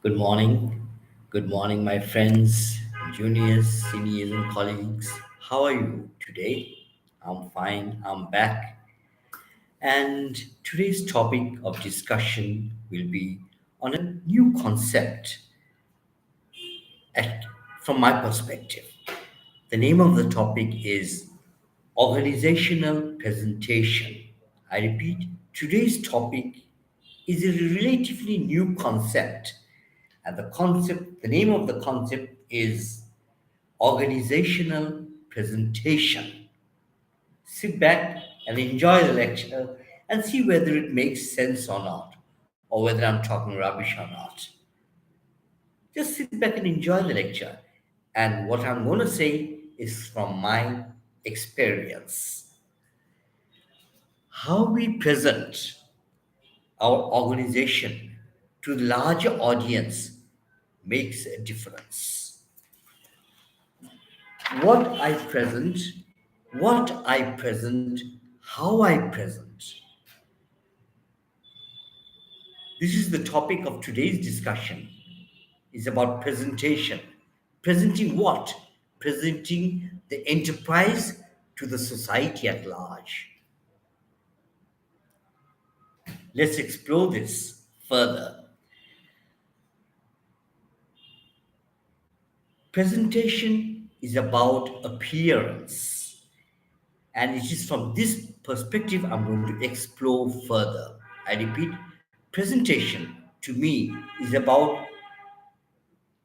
Good morning. Good morning, my friends, juniors, seniors, and colleagues. How are you today? I'm fine. I'm back. And today's topic of discussion will be on a new concept at, from my perspective. The name of the topic is organizational presentation. I repeat, today's topic is a relatively new concept. And the name of the concept is organizational presentation. Sit back and enjoy the lecture and see whether it makes sense or not, or whether I'm talking rubbish or not. Just sit back and enjoy the lecture. And what I'm going to say is from my experience. How we present our organization to the larger audience makes a difference. What I present, what I present, how I present. This is the topic of today's discussion. Is about presentation. Presenting what? Presenting the enterprise to the society at large. Let's explore this further. Presentation is about appearance, and it is from this perspective I'm going to explore further. I repeat, presentation to me is about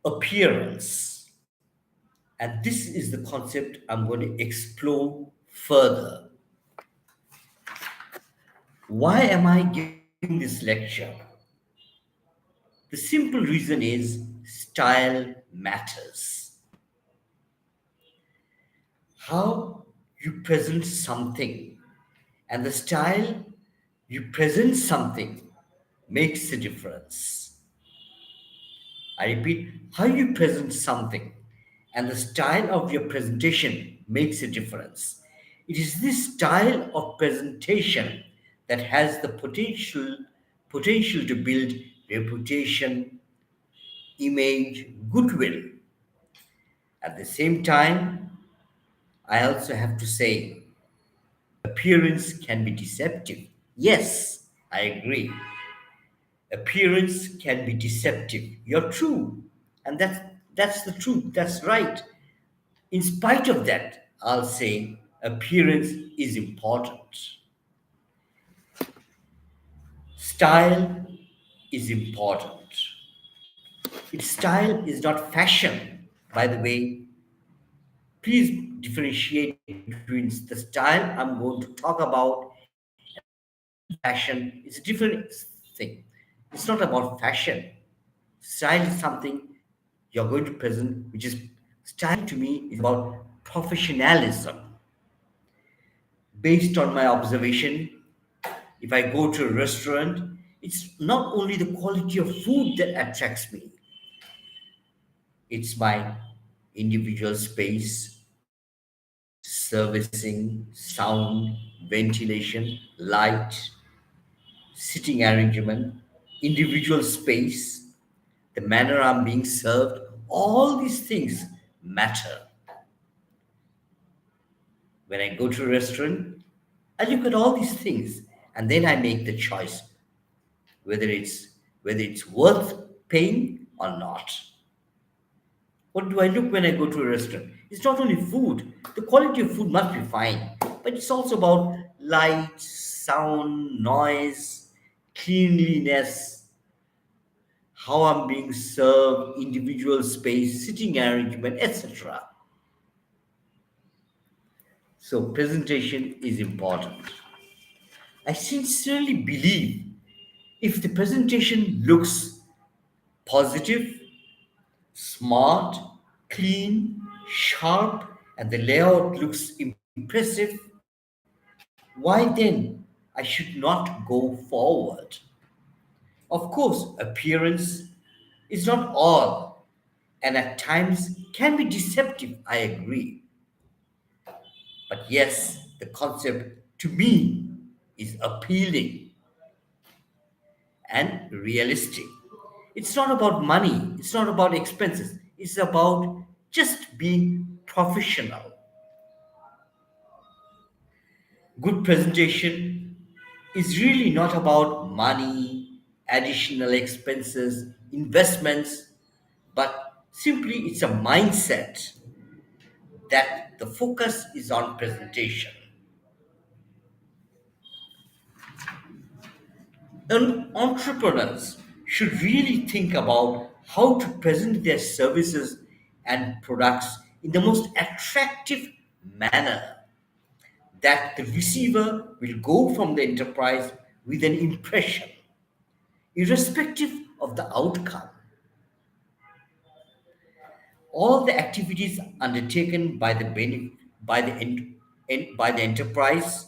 appearance, and this is the concept I'm going to explore further. Why am I giving this lecture? The simple reason is style matters. How you present something and the style you present something makes a difference. I repeat, how you present something and the style of your presentation makes a difference. It is this style of presentation that has the potential to build reputation, image, goodwill. At the same time, I also have to say appearance can be deceptive. Yes, I agree. Appearance can be deceptive. You're true. And that's the truth. That's right. In spite of that, I'll say appearance is important. Style is important. Its style is not fashion. By the way, please differentiate between the style I'm going to talk about and fashion. It's a different thing. It's not about fashion. Style is something you're going to present, which is style to me is about professionalism. Based on my observation, if I go to a restaurant, it's not only the quality of food that attracts me, it's my individual space, servicing, sound, ventilation, light, sitting arrangement, individual space, the manner I'm being served, all these things matter. When I go to a restaurant, I look at all these things and then I make the choice whether it's worth paying or not. What do I look when I go to a restaurant? It's not only food. The quality of food must be fine, but it's also about light, sound, noise, cleanliness, how I'm being served, individual space, sitting arrangement, etc. So presentation is important. I sincerely believe if the presentation looks positive, smart, clean, sharp, and the layout looks impressive, why then I should not go forward? Of course, appearance is not all, and at times can be deceptive, I agree. But yes, the concept to me is appealing and realistic. It's not about money, it's not about expenses, it's about just being professional. Good presentation is really not about money, additional expenses, investments, but simply it's a mindset that the focus is on presentation. And entrepreneurs should really think about how to present their services and products in the most attractive manner that the receiver will go from the enterprise with an impression, irrespective of the outcome. All the activities undertaken by by the enterprise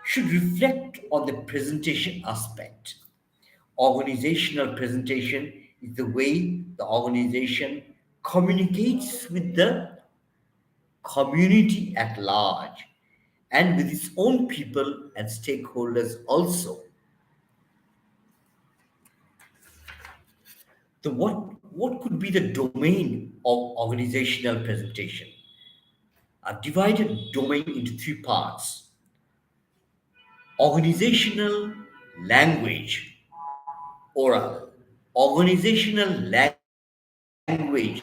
should reflect on the presentation aspect. Organizational presentation is the way the organization communicates with the community at large and with its own people and stakeholders also. What could be the domain of organizational presentation? I've divided domain into three parts: organizational language, oral, organizational language,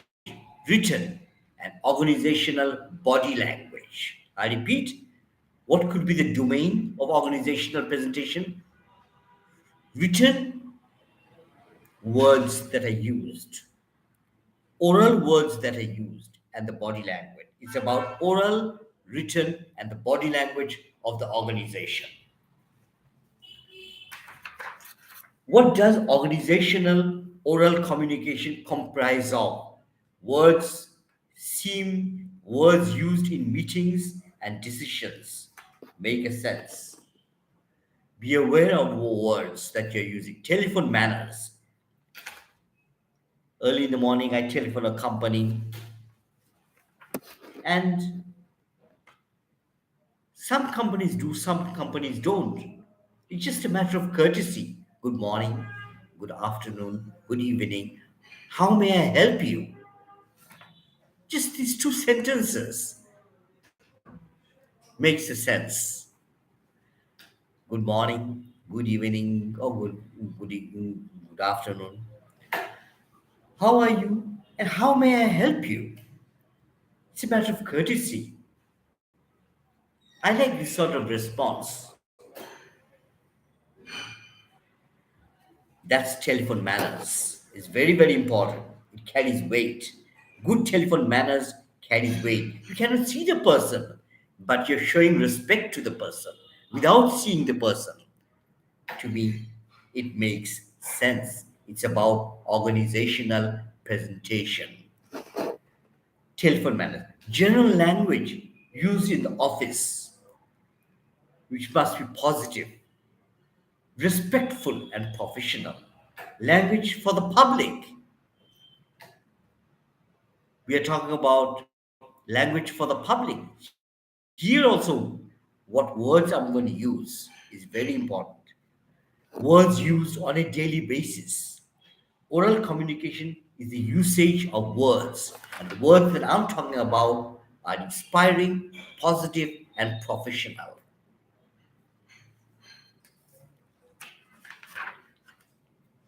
written, and organizational body language. I repeat, what could be the domain of organizational presentation? Written words that are used, oral words that are used, and the body language. It's about oral, written, and the body language of the organization. What does organizational oral communication comprise of? Words words used in meetings and decisions make a sense. Be aware of words that you're using. Telephone manners. Early in the morning, I telephone a company, and some companies do, some companies don't. It's just a matter of courtesy. Good morning, good afternoon, good evening. How may I help you? Just these two sentences makes a sense. Good morning, good evening, or good afternoon. How are you? And how may I help you? It's a matter of courtesy. I like this sort of response. That's telephone manners. It's very, very important. It carries weight. Good telephone manners carries weight. You cannot see the person, but you're showing respect to the person without seeing the person. To me, it makes sense. It's about organizational presentation. Telephone manners. General language used in the office, which must be positive, respectful, and professional. Language for the public. We are talking about language for the public. Here also, what words I'm going to use is very important. Words used on a daily basis. Oral communication is the usage of words, and the words that I'm talking about are inspiring, positive, and professional.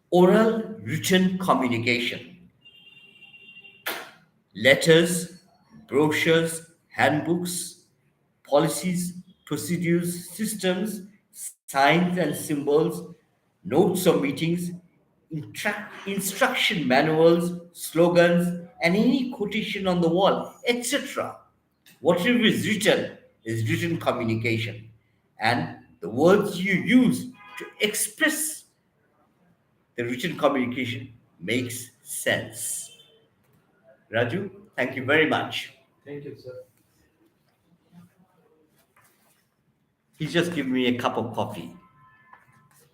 Oral written communication, letters, brochures, handbooks, policies, procedures, systems, signs and symbols, notes of meetings, instruction manuals, slogans, and any quotation on the wall, etc. Whatever is written communication. And the words you use to express the written communication makes sense. Raju, thank you very much. Thank you, sir. He's just given me a cup of coffee.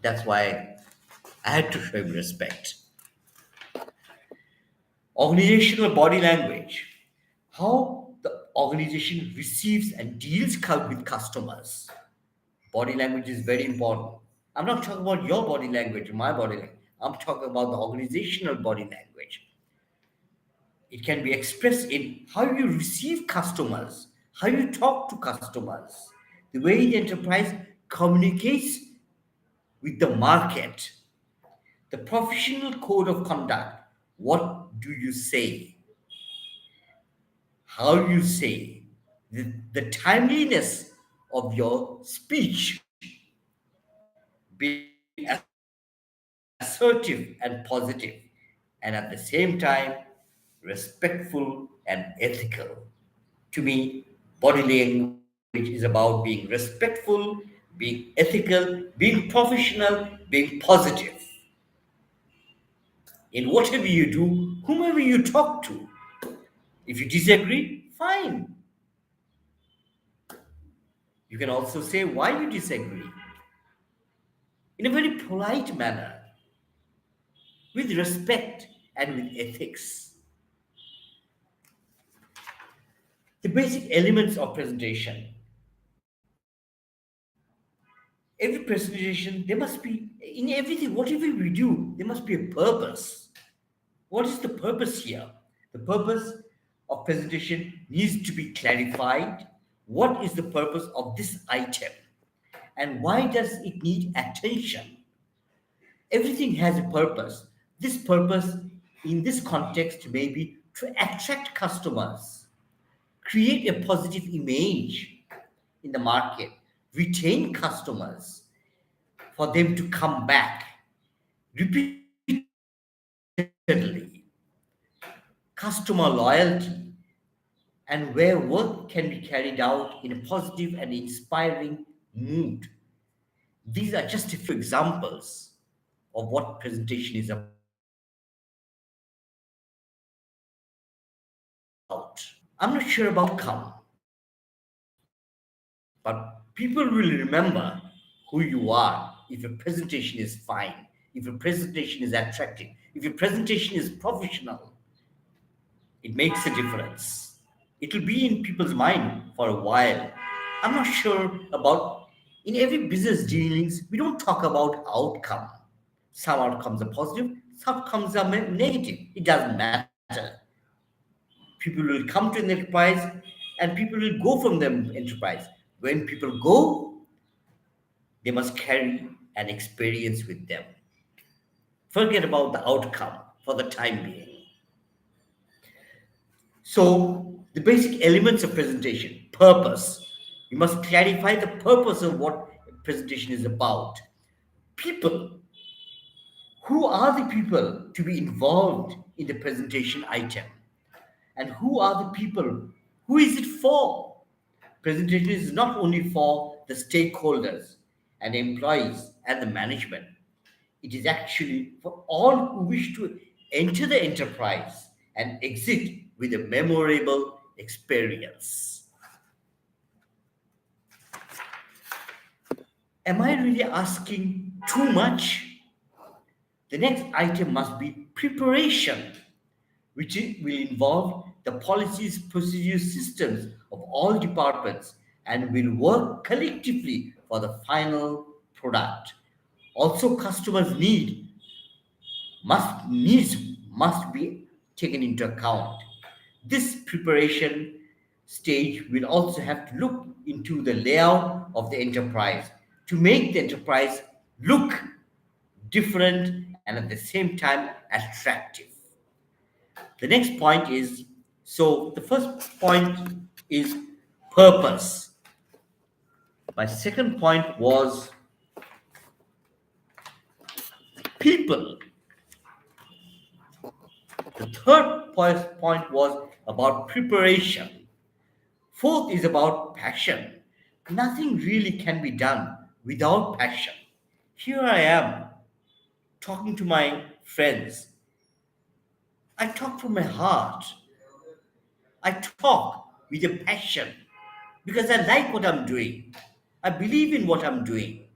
That's why I had to show him respect. Organizational body language. How the organization receives and deals with customers. Body language is very important. I'm not talking about your body language, my body language. I'm talking about the organizational body language. It can be expressed in how you receive customers, how you talk to customers, the way the enterprise communicates with the market, the professional code of conduct. What do you say? How you say? The timeliness of your speech, being assertive and positive, and at the same time, respectful and ethical. To me, body language is about being respectful, being ethical, being professional, being positive. In whatever you do, whomever you talk to. If you disagree, fine. You can also say why you disagree in a very polite manner, with respect and with ethics. The basic elements of presentation. Every presentation, there must be, in everything, whatever we do, there must be a purpose. What is the purpose here? The purpose of presentation needs to be clarified. What is the purpose of this item? And why does it need attention? Everything has a purpose. This purpose, in this context, may be to attract customers, create a positive image in the market, retain customers, for them to come back repeatedly, customer loyalty, and where work can be carried out in a positive and inspiring mood. These are just a few examples of what presentation is about. I'm not sure about outcome, but people will remember who you are if your presentation is fine, if your presentation is attractive, if your presentation is professional. It makes a difference. It will be in people's mind for a while. I'm not sure about, in every business dealings, we don't talk about outcome. Some outcomes are positive, some outcomes are negative. It doesn't matter. People will come to an enterprise and people will go from the enterprise. When people go, they must carry an experience with them. Forget about the outcome for the time being. So, the basic elements of presentation, purpose. You must clarify the purpose of what presentation is about. People. Who are the people to be involved in the presentation item? And who are the people? Who is it for? Presentation is not only for the stakeholders and employees and the management. It is actually for all who wish to enter the enterprise and exit with a memorable experience. Am I really asking too much? The next item must be preparation, which will involve the policies, procedures, systems of all departments and will work collectively for the final product. Also, customers' needs must be taken into account. This preparation stage will also have to look into the layout of the enterprise to make the enterprise look different and at the same time attractive. The next point is, so the first point is purpose. My second point was people. The third point was about preparation. Fourth is about passion. Nothing really can be done without passion. Here I am talking to my friends. I talk from my heart. I talk with a passion because I like what I'm doing. I believe in what I'm doing.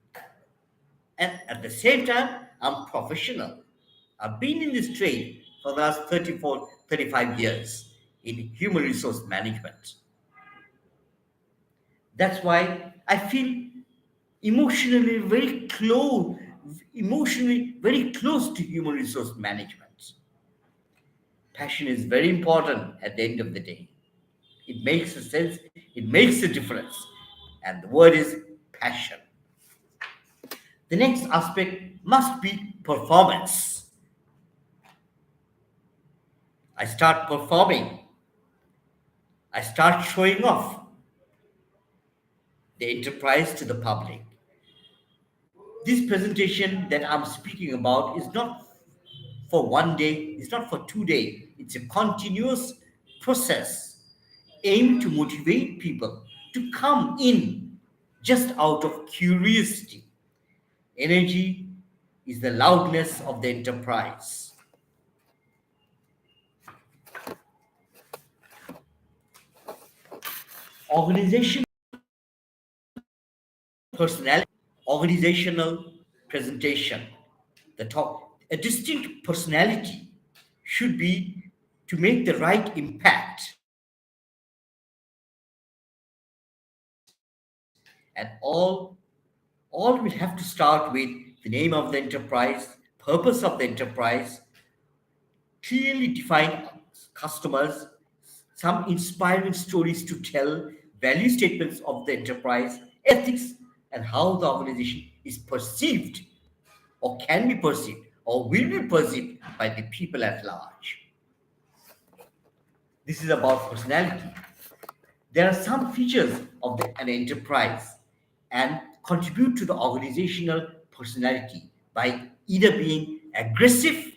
And at the same time, I'm professional. I've been in this trade for the last 34, 35 years in human resource management. That's why I feel emotionally very close, emotionally very close to human resource management. Passion is very important at the end of the day. It makes a sense, it makes a difference. And the word is passion. The next aspect must be performance. I start performing, I start showing off the enterprise to the public. This presentation that I'm speaking about is not for one day, it's not for 2 days, it's a continuous process aimed to motivate people to come in just out of curiosity. Energy is the loudness of the enterprise. Organization personality, organizational presentation. The top, a distinct personality should be to make the right impact, and all will have to start with the name of the enterprise, purpose of the enterprise, clearly defined customers, some inspiring stories to tell, value statements of the enterprise, ethics, and how the organization is perceived or can be perceived or will be perceived by the people at large. This is about personality. There are some features of an enterprise and contribute to the organizational personality by either being aggressive,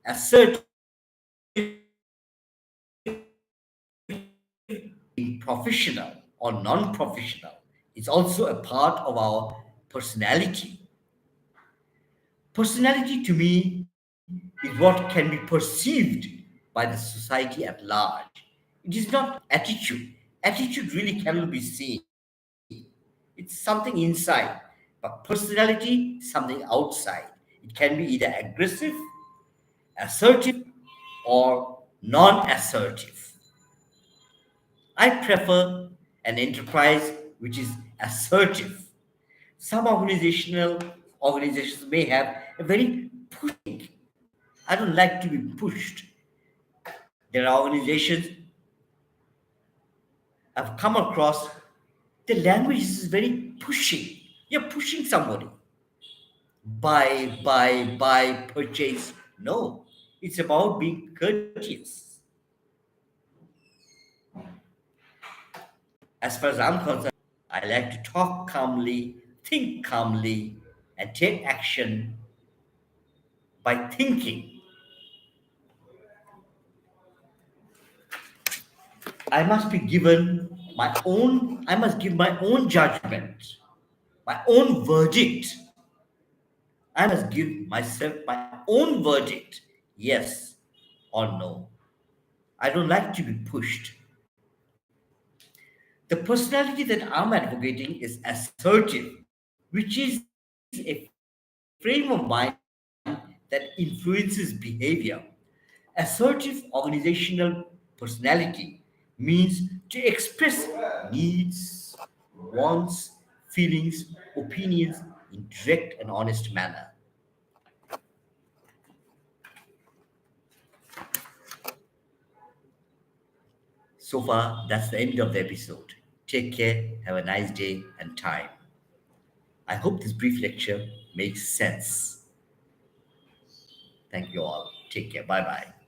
assertive, being professional, or non professional. It's also a part of our personality. Personality to me is what can be perceived by the society at large. It is not attitude. Attitude really cannot be seen. It's something inside, but personality, something outside. It can be either aggressive, assertive, or non assertive. I prefer an enterprise which is assertive. Some organizations may have a very pushing. I don't like to be pushed. There are organizations I've come across, the language is very pushing. You're pushing somebody. Buy, purchase. No, it's about being courteous. As far as I'm concerned, I like to talk calmly, think calmly, and take action by thinking. I must give my own judgment, my own verdict. I must give myself my own verdict, yes or no. I don't like to be pushed. The personality that I'm advocating is assertive, which is a frame of mind that influences behavior. Assertive organizational personality means to express needs, wants, feelings, opinions in direct and honest manner. So far, that's the end of the episode. Take care, have a nice day and time. I hope this brief lecture makes sense. Thank you all. Take care. Bye bye.